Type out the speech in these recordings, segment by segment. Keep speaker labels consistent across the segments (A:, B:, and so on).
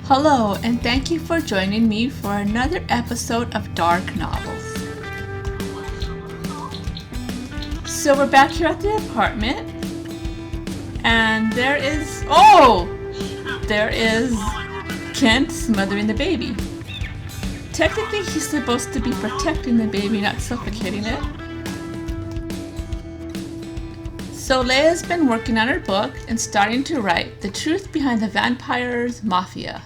A: Hello, and thank you for joining me for another episode of Dark Novels. So we're back here at the apartment, and there is Kent smothering the baby. Technically, he's supposed to be protecting the baby, not suffocating it. So Leia's been working on her book and starting to write The Truth Behind the Vampires Mafia.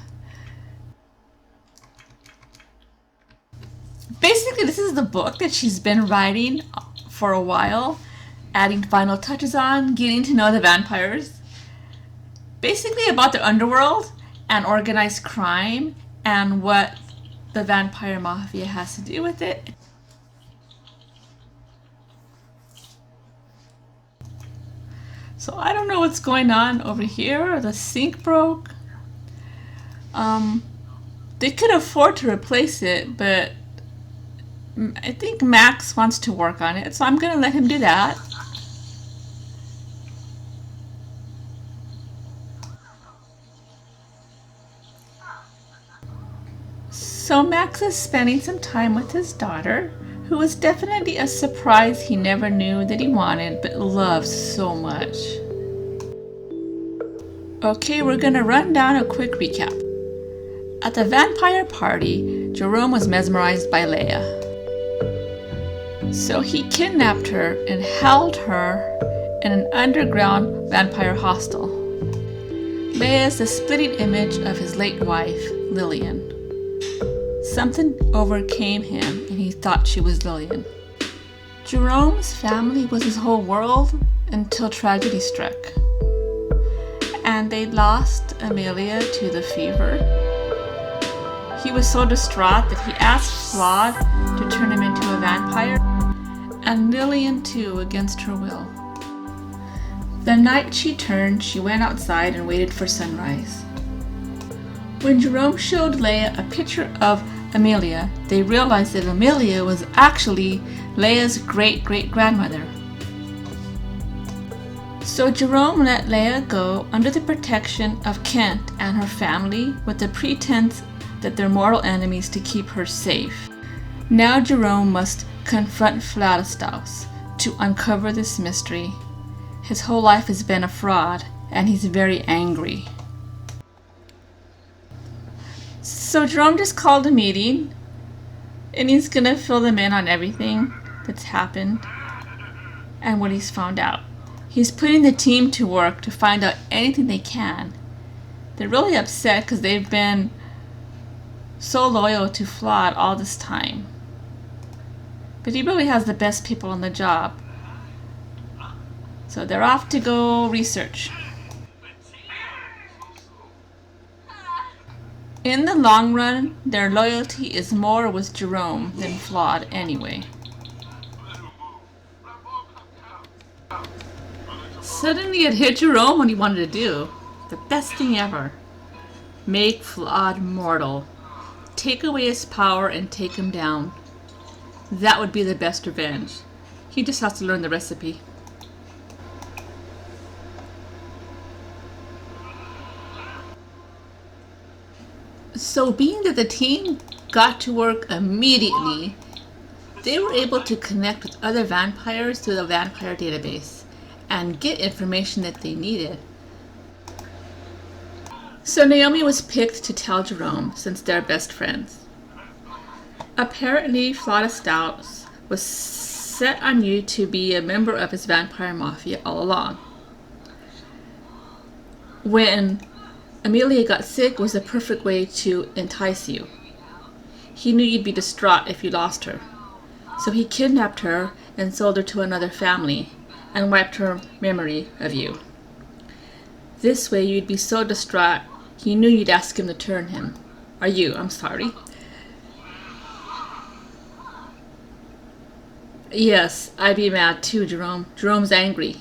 A: Basically, this is the book that she's been writing for a while, adding final touches on, getting to know the vampires. Basically about the underworld and organized crime and what the vampire mafia has to do with it. So I don't know what's going on over here. The sink broke. They could afford to replace it, but I think Max wants to work on it, so I'm going to let him do that. So Max is spending some time with his daughter, who was definitely a surprise he never knew that he wanted, but loves so much. Okay, we're going to run down a quick recap. At the vampire party, Jerome was mesmerized by Leia. So he kidnapped her and held her in an underground vampire hostel. Leia is the splitting image of his late wife, Lillian. Something overcame him and he thought she was Lillian. Jerome's family was his whole world until tragedy struck. And they lost Amelia to the fever. He was so distraught that he asked Claude to turn him into a vampire, and Lillian too, against her will. The night she turned, she went outside and waited for sunrise. When Jerome showed Leia a picture of Amelia, they realized that Amelia was actually Leia's great-great-grandmother. So Jerome let Leia go under the protection of Kent and her family with the pretense that they're mortal enemies to keep her safe. Now Jerome must confront Vladislaus to uncover this mystery. His whole life has been a fraud, and he's very angry. So Jerome just called a meeting, and he's gonna fill them in on everything that's happened and what he's found out. He's putting the team to work to find out anything they can. They're really upset because they've been so loyal to Vlad all this time. But he really has the best people on the job. So they're off to go research. In the long run, their loyalty is more with Jerome than Vlad anyway. Suddenly it hit Jerome what he wanted to do. The best thing ever. Make Vlad mortal. Take away his power and take him down. That would be the best revenge. He just has to learn the recipe. So being that the team got to work immediately, they were able to connect with other vampires through the vampire database and get information that they needed. So Naomi was picked to tell Jerome since they're best friends. Apparently, Vladislaus was set on you to be a member of his vampire mafia all along. When Amelia got sick, it was the perfect way to entice you. He knew you'd be distraught if you lost her. So he kidnapped her and sold her to another family and wiped her memory of you. This way you'd be so distraught, he knew you'd ask him to turn him. I'm sorry. Yes, I'd be mad too, Jerome. Jerome's angry.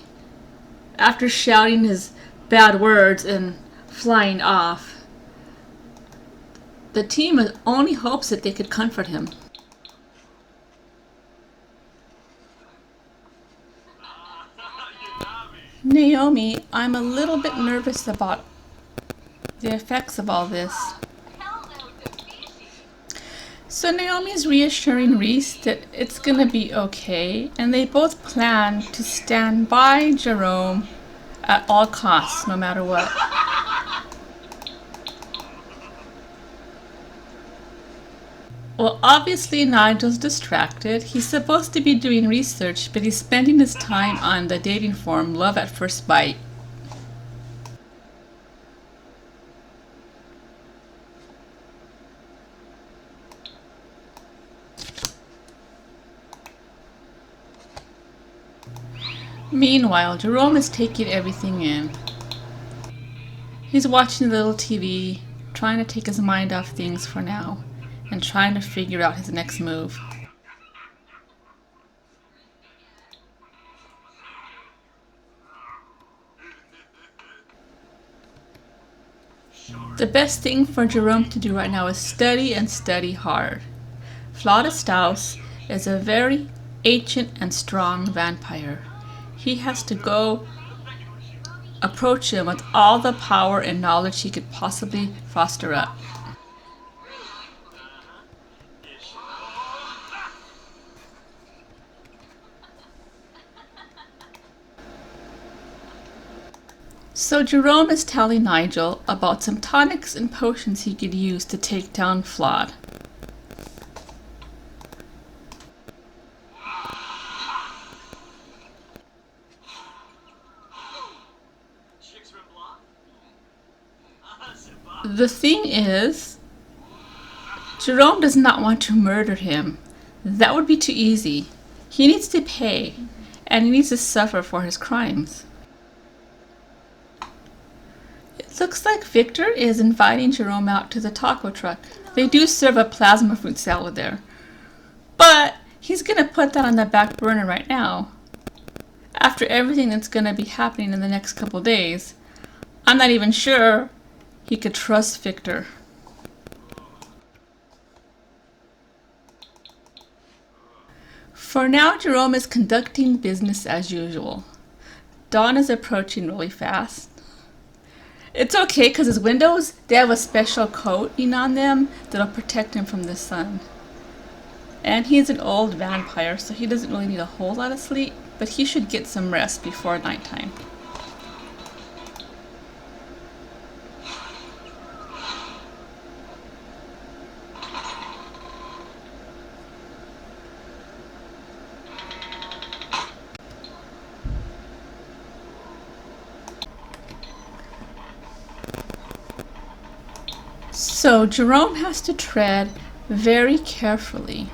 A: After shouting his bad words and flying off, the team only hopes that they could comfort him. Naomi, I'm a little bit nervous about the effects of all this. So Naomi's reassuring Reese that it's gonna be okay, and they both plan to stand by Jerome at all costs, no matter what. Well, obviously Nigel's distracted. He's supposed to be doing research, but he's spending his time on the dating forum Love at First Bite. Meanwhile, Jerome is taking everything in. He's watching a little TV, trying to take his mind off things for now, and trying to figure out his next move. The best thing for Jerome to do right now is study and study hard. Flaudastaus is a very ancient and strong vampire. He has to go approach him with all the power and knowledge he could possibly foster up. So Jerome is telling Nigel about some tonics and potions he could use to take down Flawed. The thing is, Jerome does not want to murder him. That would be too easy. He needs to pay, and he needs to suffer for his crimes. It looks like Victor is inviting Jerome out to the taco truck. They do serve a plasma fruit salad there. But he's going to put that on the back burner right now. After everything that's going to be happening in the next couple days, I'm not even sure he could trust Victor. For now, Jerome is conducting business as usual. Dawn is approaching really fast. It's okay because his windows, they have a special coating on them that'll protect him from the sun. And he's an old vampire, so he doesn't really need a whole lot of sleep, but he should get some rest before nighttime. So Jerome has to tread very carefully.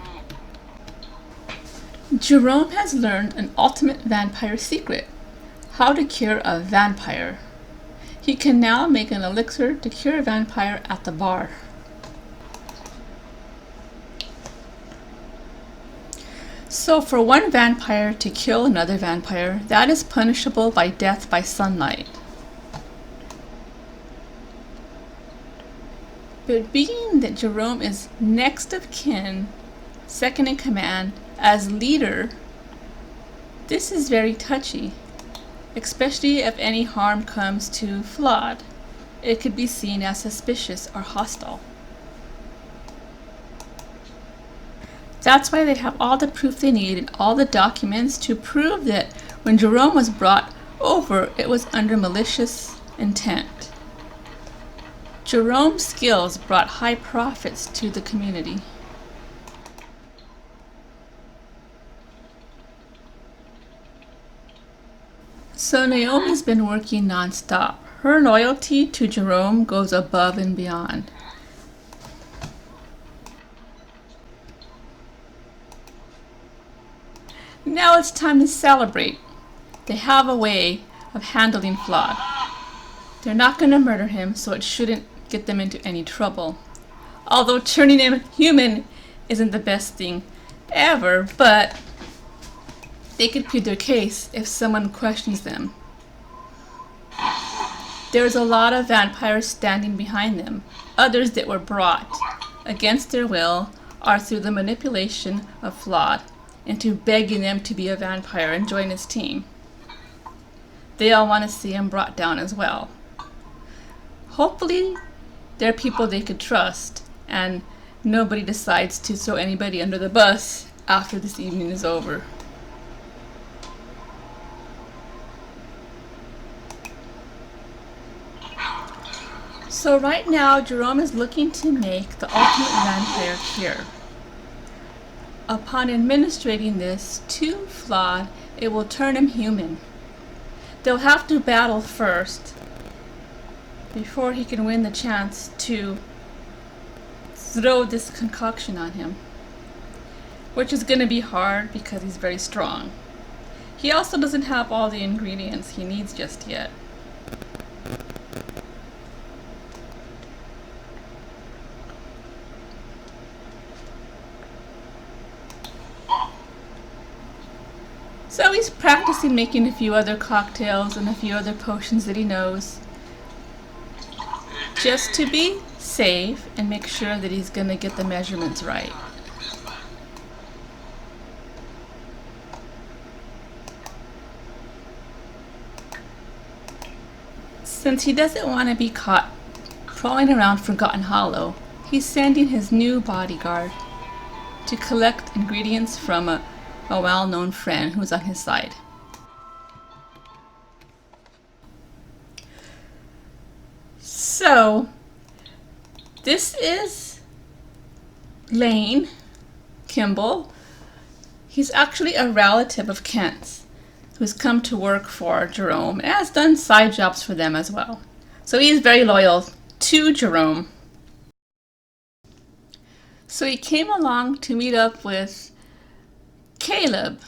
A: Jerome has learned an ultimate vampire secret: how to cure a vampire. He can now make an elixir to cure a vampire at the bar. So for one vampire to kill another vampire, that is punishable by death by sunlight. But being that Jerome is next of kin, second in command, as leader, this is very touchy, especially if any harm comes to Flawed. It could be seen as suspicious or hostile. That's why they have all the proof they need and all the documents to prove that when Jerome was brought over, it was under malicious intent. Jerome's skills brought high profits to the community. So Naomi's been working non-stop. Her loyalty to Jerome goes above and beyond. Now it's time to celebrate. They have a way of handling Flawed. They're not going to murder him, so it shouldn't get them into any trouble. Although turning him human isn't the best thing ever, but they could plead their case if someone questions them. There's a lot of vampires standing behind them. Others that were brought against their will or through the manipulation of Flawed into begging them to be a vampire and join his team. They all want to see him brought down as well. Hopefully, they're people they could trust, and nobody decides to throw anybody under the bus after this evening is over. So right now, Jerome is looking to make the ultimate vampire cure. Upon administrating this to Flawed, it will turn him human. They'll have to battle first before he can win the chance to throw this concoction on him, which is going to be hard because he's very strong. He also doesn't have all the ingredients he needs just yet. So he's practicing making a few other cocktails and a few other potions that he knows, just to be safe and make sure that he's going to get the measurements right. Since he doesn't want to be caught crawling around Forgotten Hollow, he's sending his new bodyguard to collect ingredients from a well-known friend who's on his side. So, this is Lane Kimball. He's actually a relative of Kent's who's come to work for Jerome and has done side jobs for them as well. So he's very loyal to Jerome. So he came along to meet up with Caleb.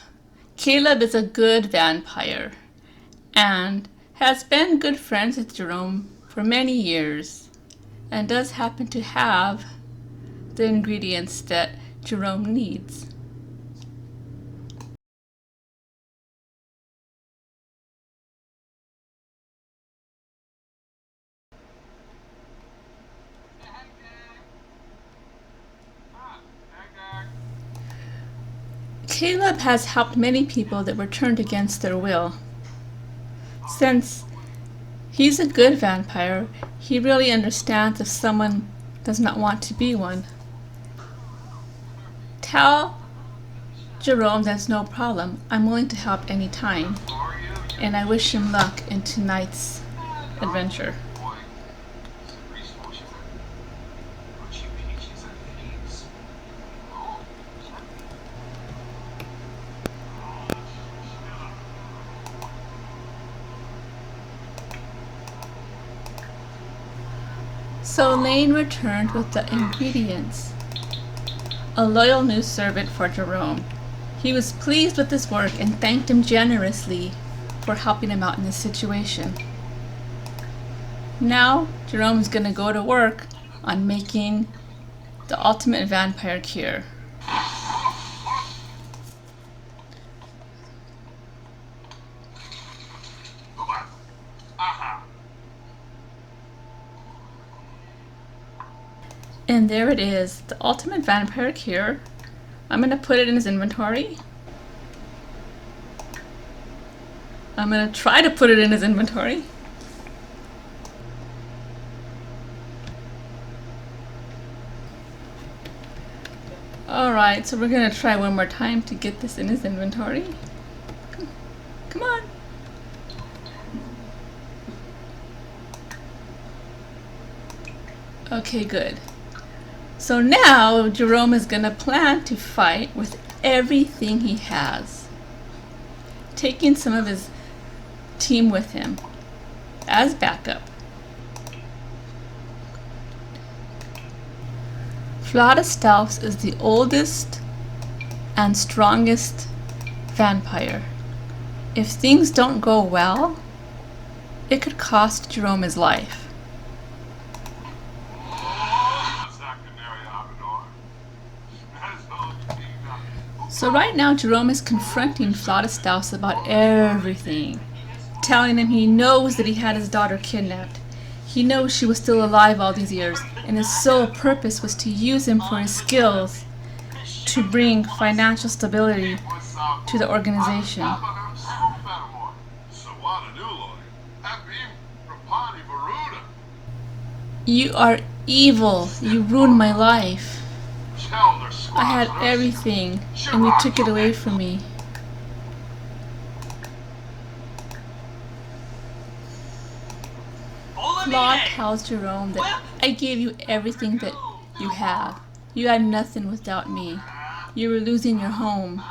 A: Caleb is a good vampire and has been good friends with Jerome for many years and does happen to have the ingredients that Jerome needs. Caleb has helped many people that were turned against their will. Since he's a good vampire, he really understands if someone does not want to be one. Tell Jerome that's no problem. I'm willing to help any time, and I wish him luck in tonight's adventure. So Lane returned with the ingredients. A loyal new servant for Jerome. He was pleased with his work and thanked him generously for helping him out in this situation. Now Jerome's gonna go to work on making the ultimate vampire cure. And there it is, the ultimate vampire cure. I'm going to put it in his inventory. I'm going to try to put it in his inventory. Alright, so we're going to try one more time to get this in his inventory. Come on. Okay, good. So now Jerome is going to plan to fight with everything he has, taking some of his team with him as backup. Vladislaus is the oldest and strongest vampire. If things don't go well, it could cost Jerome his life. So right now Jerome is confronting Vladislaus about everything, telling him he knows that he had his daughter kidnapped. He knows she was still alive all these years, and his sole purpose was to use him for his skills to bring financial stability to the organization. You are evil. You ruined my life. I had everything, and you took it away from me. Claude tells Jerome that I gave you everything that you have. You had nothing without me. You were losing your home.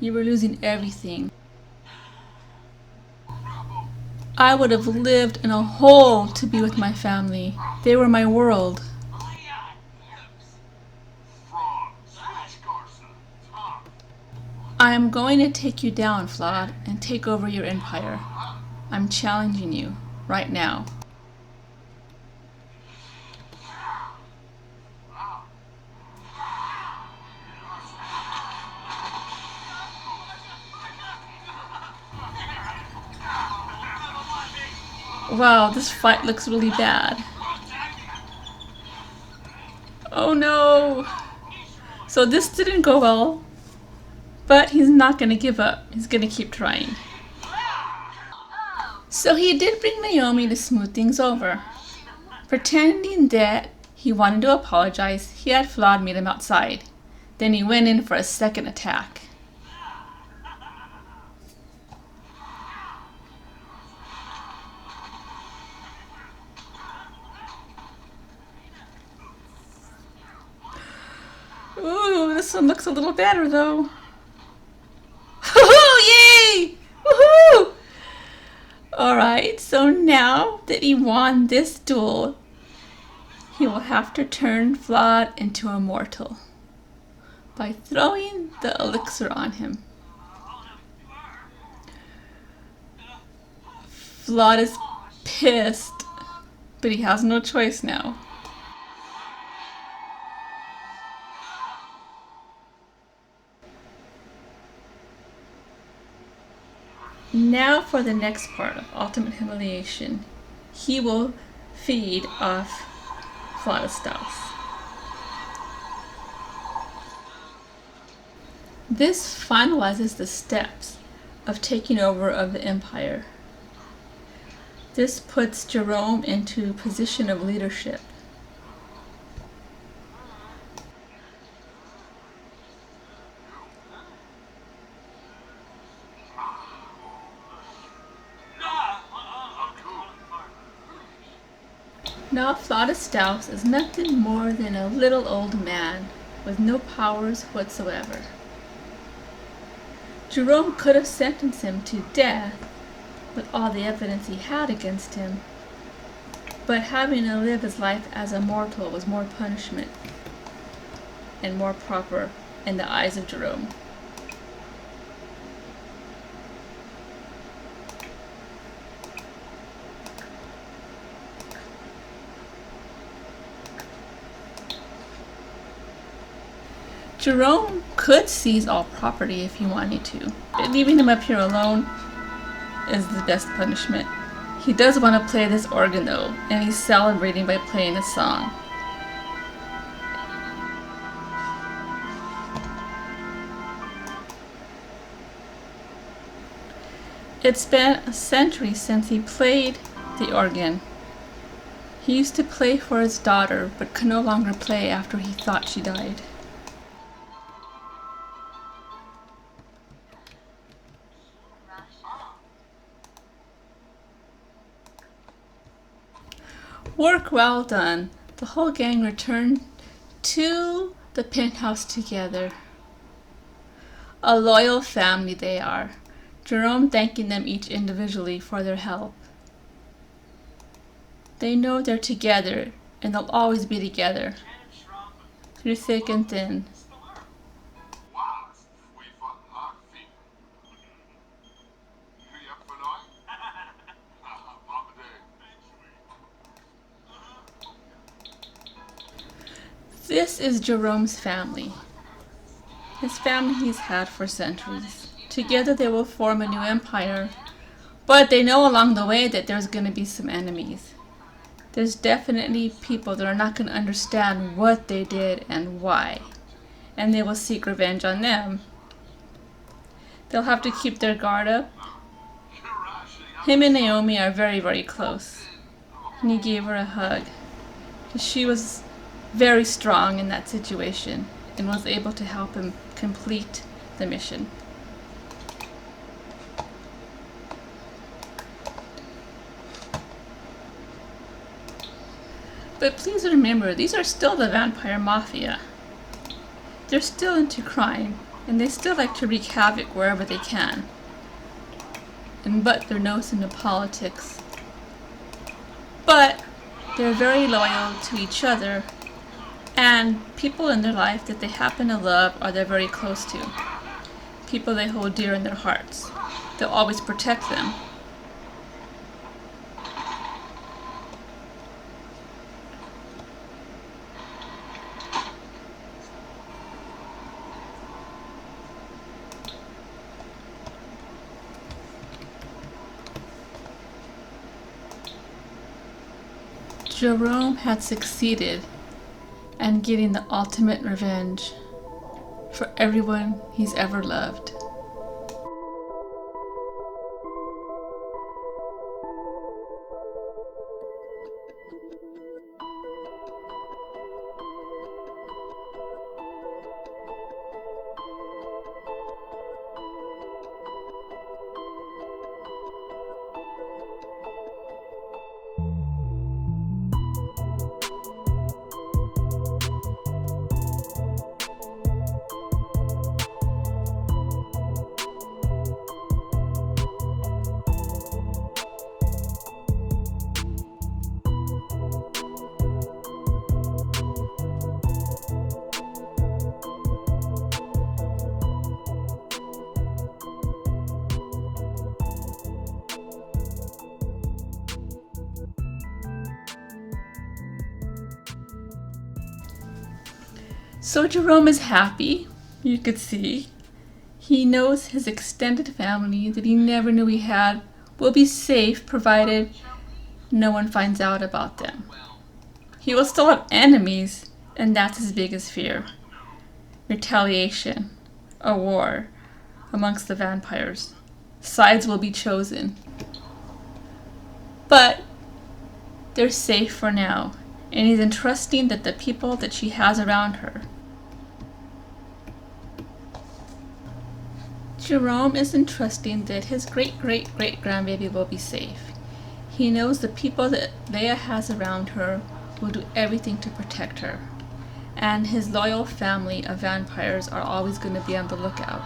A: You were losing everything. I would have lived in a hole to be with my family. They were my world. I am going to take you down, Claude, and take over your empire. I'm challenging you right now. Wow, this fight looks really bad. Oh no! So this didn't go well, but he's not going to give up. He's going to keep trying. So he did bring Naomi to smooth things over. Pretending that he wanted to apologize, he had Claude meet him outside. Then he went in for a second attack. Ooh, this one looks a little better though. Woohoo! Yay! Woohoo! Alright, so now that he won this duel, he will have to turn Claude into a mortal by throwing the elixir on him. Claude is pissed, but he has no choice now. Now for the next part of ultimate humiliation. He will feed off Claude's stuff. This finalizes the steps of taking over of the empire. This puts Jerome into a position of leadership. Now Claude is nothing more than a little old man with no powers whatsoever. Jerome could have sentenced him to death with all the evidence he had against him, but having to live his life as a mortal was more punishment and more proper in the eyes of Jerome. Jerome could seize all property if he wanted to, but leaving him up here alone is the best punishment. He does want to play this organ though, and he's celebrating by playing a song. It's been a century since he played the organ. He used to play for his daughter, but could no longer play after he thought she died. Work well done. The whole gang returned to the penthouse together. A loyal family they are. Jerome thanking them each individually for their help. They know they're together and they'll always be together through thick and thin. This is Jerome's family. His family he's had for centuries. Together they will form a new empire, but they know along the way that there's going to be some enemies. There's definitely people that are not going to understand what they did and why, and they will seek revenge on them. They'll have to keep their guard up. Him and Naomi are very, very close, and he gave her a hug, because she was very strong in that situation and was able to help him complete the mission. But please remember, these are still the vampire mafia. They're still into crime, and they still like to wreak havoc wherever they can, and butt their nose into politics. But they're very loyal to each other and people in their life that they happen to love or they're very close to. People they hold dear in their hearts. They'll always protect them. Jerome had succeeded in getting the ultimate revenge for everyone he's ever loved. So Jerome is happy, you could see. He knows his extended family that he never knew he had will be safe provided no one finds out about them. He will still have enemies, and that's his biggest fear. Retaliation, a war amongst the vampires. Sides will be chosen. But they're safe for now, and he's entrusting that the people that she has around her. Jerome is entrusting that his great-great-great-grandbaby will be safe. He knows the people that Leia has around her will do everything to protect her. And his loyal family of vampires are always going to be on the lookout.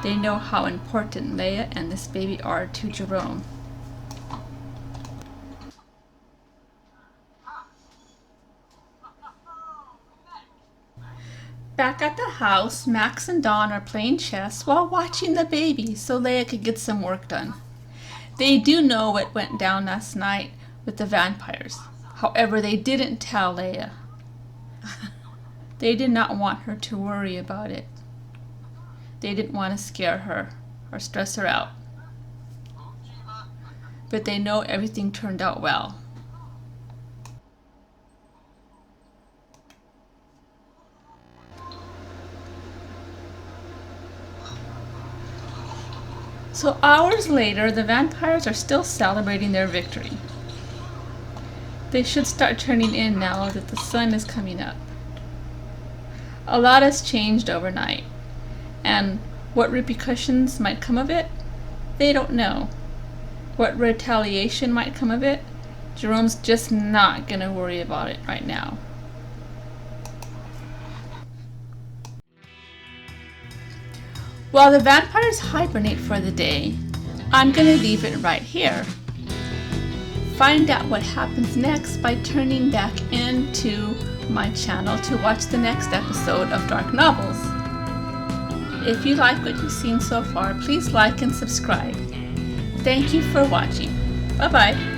A: They know how important Leia and this baby are to Jerome. Back at the house, Max and Dawn are playing chess while watching the baby so Leia could get some work done. They do know what went down last night with the vampires. However, they didn't tell Leia. They did not want her to worry about it. They didn't want to scare her or stress her out. But they know everything turned out well. So hours later, the vampires are still celebrating their victory. They should start turning in now that the sun is coming up. A lot has changed overnight, and what repercussions might come of it, they don't know. What retaliation might come of it, Jerome's just not going to worry about it right now. While the vampires hibernate for the day, I'm going to leave it right here. Find out what happens next by turning back into my channel to watch the next episode of Dark Novels. If you like what you've seen so far, please like and subscribe. Thank you for watching. Bye-bye.